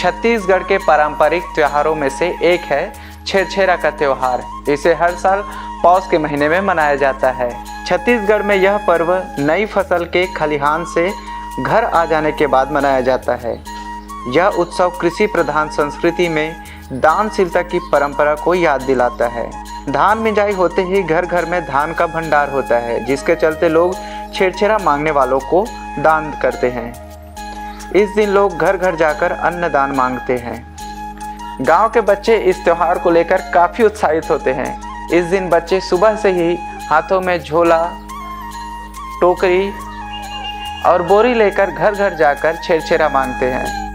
छत्तीसगढ़ के पारंपरिक त्योहारों में से एक है छेरछेरा का त्योहार। इसे हर साल पौष के महीने में मनाया जाता है। छत्तीसगढ़ में यह पर्व नई फसल के खलिहान से घर आ जाने के बाद मनाया जाता है। यह उत्सव कृषि प्रधान संस्कृति में दानशीलता की परंपरा को याद दिलाता है। धान मिंजाई होते ही घर घर में धान का भंडार होता है, जिसके चलते लोग छेरछेरा मांगने वालों को दान करते हैं। इस दिन लोग घर घर जाकर अन्नदान मांगते हैं। गांव के बच्चे इस त्योहार को लेकर काफ़ी उत्साहित होते हैं। इस दिन बच्चे सुबह से ही हाथों में झोला, टोकरी और बोरी लेकर घर घर जाकर छेरछेरा मांगते हैं।